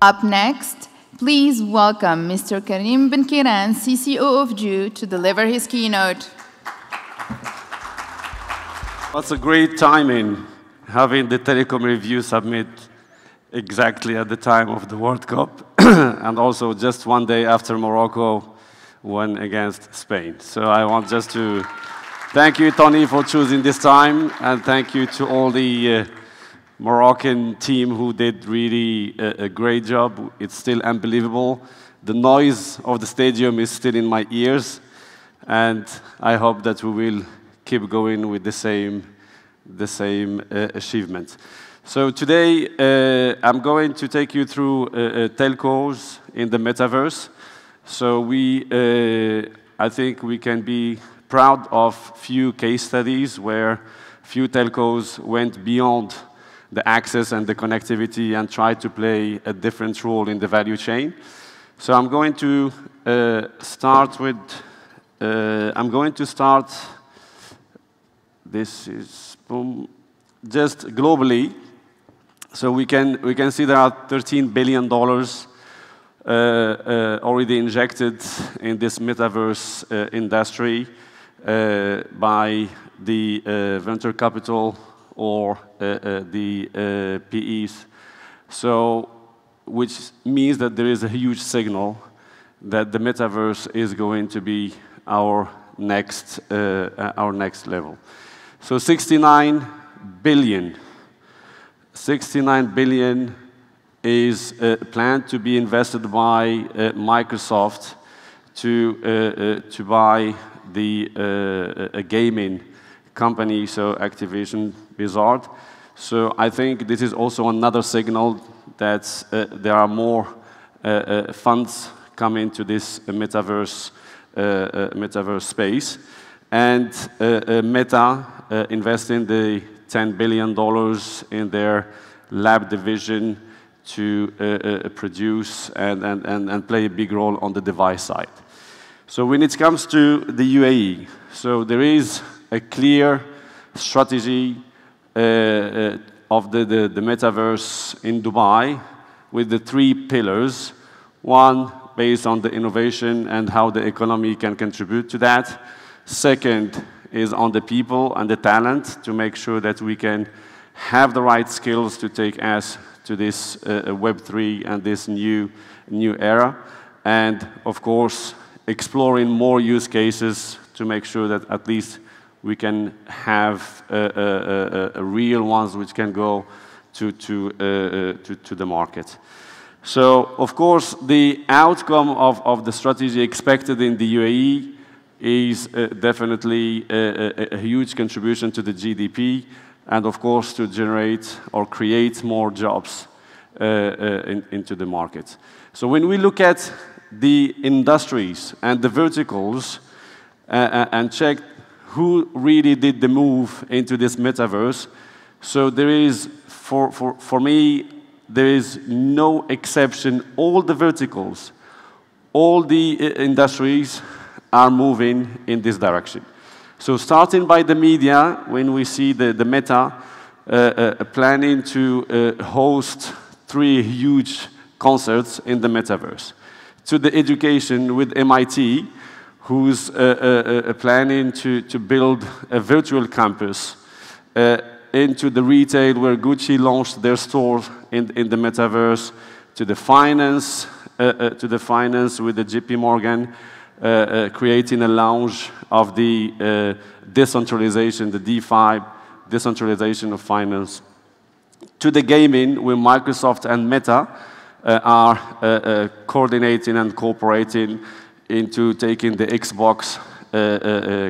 Up next, please welcome Mr. Karim Benkirane, CCO of Ju, to deliver his keynote. That's a great timing, having the Telecom Review submit exactly at the time of the World Cup, and also just one day after Morocco won against Spain. So I want just to thank you, Tony, for choosing this time, and thank you to all the Moroccan team who did really a great job. It's still unbelievable. The noise of the stadium is still in my ears, and I hope that we will keep going with the same achievement. So today, I'm going to take you through telcos in the metaverse. So I think we can be proud of few case studies where few telcos went beyond the access and the connectivity and tried to play a different role in the value chain. So I'm going to start with, this is, boom, just globally. So we can see there are $13 billion already injected in this metaverse industry by the venture capital or the PEs. So, which means that there is a huge signal that the metaverse is going to be our next level. So 69 billion is planned to be invested by Microsoft to buy a gaming company, so Activision Blizzard. So I think this is also another signal that there are more funds coming to this metaverse space. And Meta investing the $10 billion in their lab division to produce and play a big role on the device side. So when it comes to the UAE, so there is a clear strategy of the metaverse in Dubai with the three pillars. One, based on the innovation and how the economy can contribute to that. Second is on the people and the talent to make sure that we can have the right skills to take us to this Web3 and this new era. And of course, exploring more use cases to make sure that at least we can have real ones which can go to the market. So, of course, the outcome of the strategy expected in the UAE is definitely a huge contribution to the GDP, and of course to generate or create more jobs into the market. So when we look at the industries and the verticals and check who really did the move into this metaverse, so there is, for me, there is no exception. All the verticals, all the industries are moving in this direction. So starting by the media, when we see the Meta planning to host 3 huge concerts in the metaverse, to the education with MIT, who's planning to build a virtual campus, into the retail where Gucci launched their store in the metaverse, to the finance with the JP Morgan, creating a lounge of the decentralization, the DeFi, decentralization of finance, to the gaming where Microsoft and Meta are coordinating and cooperating into taking the Xbox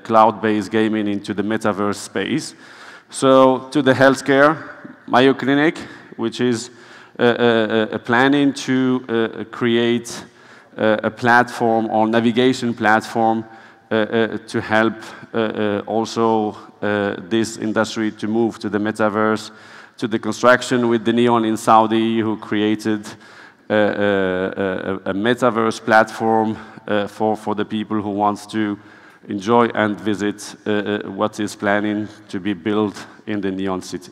cloud-based gaming into the metaverse space. So to the healthcare, Mayo Clinic, which is planning to create a platform or navigation platform to help also this industry to move to the metaverse, to the construction with the Neon in Saudi, who created a metaverse platform for the people who wants to enjoy and visit what is planning to be built in the Neon City.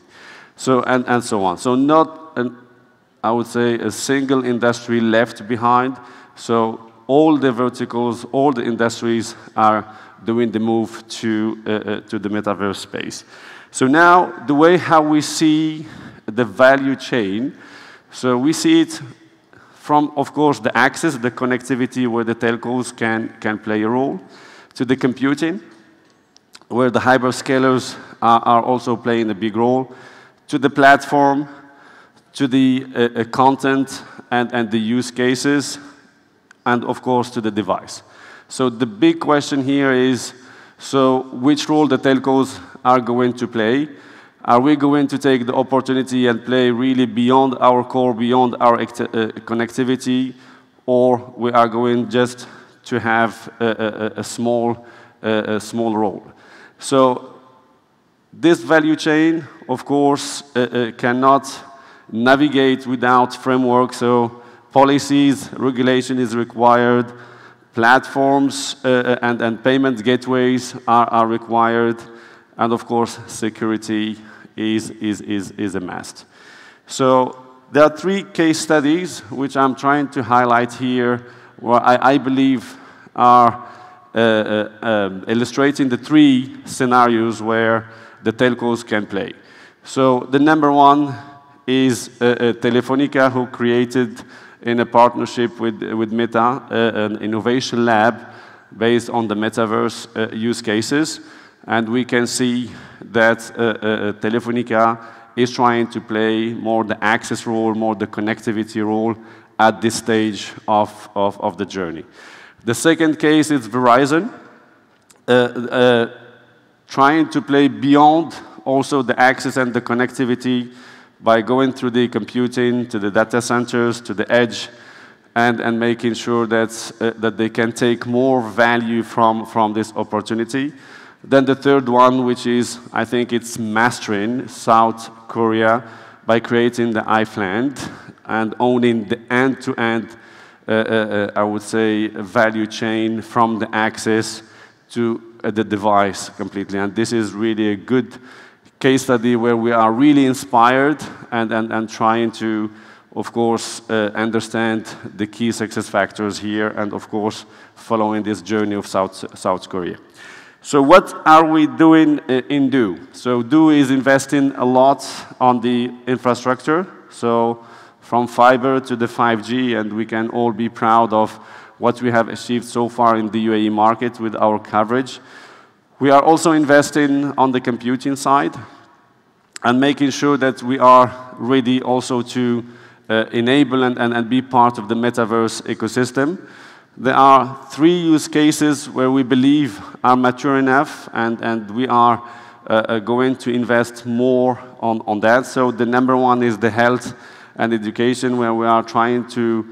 So, and so on. So I would say, a single industry left behind. So all the verticals, all the industries are doing the move to the metaverse space. So now, the way how we see the value chain, so we see it from, of course, the access, the connectivity, where the telcos can play a role, to the computing, where the hyperscalers are also playing a big role, to the platform, to the content and the use cases, and of course to the device. So the big question here is, so which role the telcos are going to play? Are we going to take the opportunity and play really beyond our core, beyond our connectivity, or we are going just to have a small role? So this value chain, of course, cannot navigate without framework. So policies, regulation is required, platforms and payment gateways are required, and of course, security is a must. So there are 3 case studies which I'm trying to highlight here, where I believe are illustrating the 3 scenarios where the telcos can play. So the number 1 is Telefonica, who created, in a partnership with Meta, an innovation lab based on the metaverse use cases. And we can see that Telefonica is trying to play more the access role, more the connectivity role at this stage of the journey. The second case is Verizon, trying to play beyond also the access and the connectivity by going through the computing, to the data centers, to the edge, and making sure that they can take more value from this opportunity. Then the third one, which is, I think it's mastering South Korea by creating the iFland and owning the end-to-end, I would say, value chain from the access to the device completely. And this is really a good case study where we are really inspired and trying to, of course, understand the key success factors here, and of course, following this journey of South Korea. So what are we doing in Do? So Do is investing a lot on the infrastructure, so from fiber to the 5G, and we can all be proud of what we have achieved so far in the UAE market with our coverage. We are also investing on the computing side and making sure that we are ready also to enable and be part of the metaverse ecosystem. There are 3 use cases where we believe are mature enough, and we are going to invest more on that. So the number 1 is the health and education, where we are trying to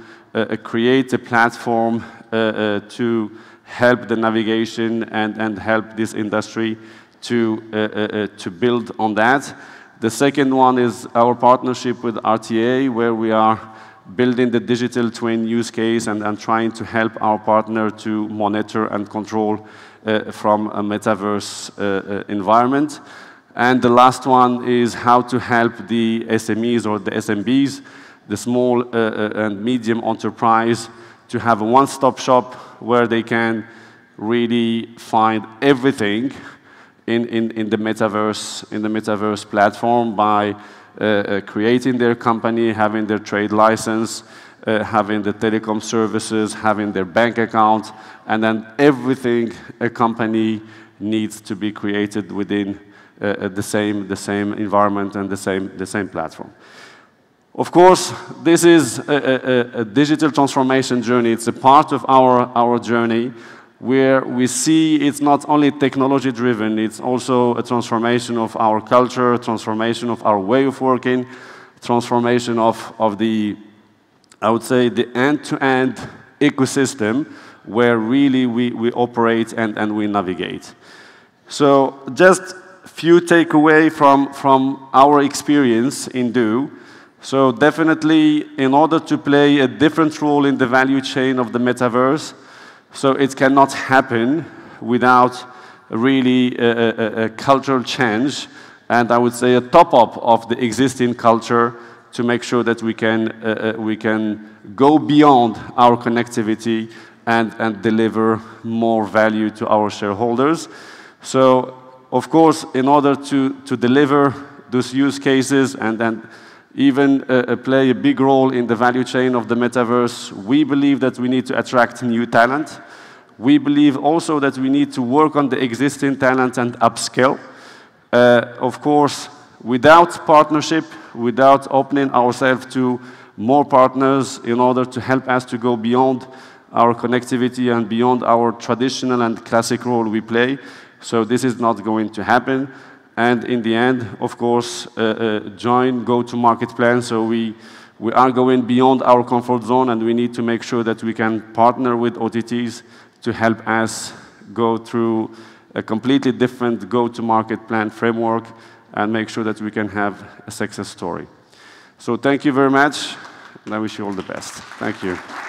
create a platform to help the navigation and help this industry to build on that. The second one is our partnership with RTA, where we are building the digital twin use case and trying to help our partner to monitor and control from a metaverse environment. And the last one is how to help the SMEs or the SMBs, the small and medium enterprise, to have a one-stop shop where they can really find everything in the metaverse platform by creating their company, having their trade license, having the telecom services, having their bank account, and then everything a company needs to be created within the same environment and the same platform. Of course, this is a digital transformation journey. It's a part of our journey where we see it's not only technology-driven, it's also a transformation of our culture, a transformation of our way of working, transformation of the, I would say, the end-to-end ecosystem where really we operate and we navigate. So just a few takeaways from our experience in Do. So definitely, in order to play a different role in the value chain of the metaverse, so it cannot happen without really a cultural change, and I would say a top-up of the existing culture to make sure that we can go beyond our connectivity and deliver more value to our shareholders. So, of course, in order to deliver those use cases and even play a big role in the value chain of the metaverse, we believe that we need to attract new talent. We believe also that we need to work on the existing talent and upskill. Of course, without partnership, without opening ourselves to more partners in order to help us to go beyond our connectivity and beyond our traditional and classic role we play. So this is not going to happen. And in the end, of course, join go-to-market plan. So we are going beyond our comfort zone, and we need to make sure that we can partner with OTTs to help us go through a completely different go-to-market plan framework and make sure that we can have a success story. So thank you very much, and I wish you all the best. Thank you.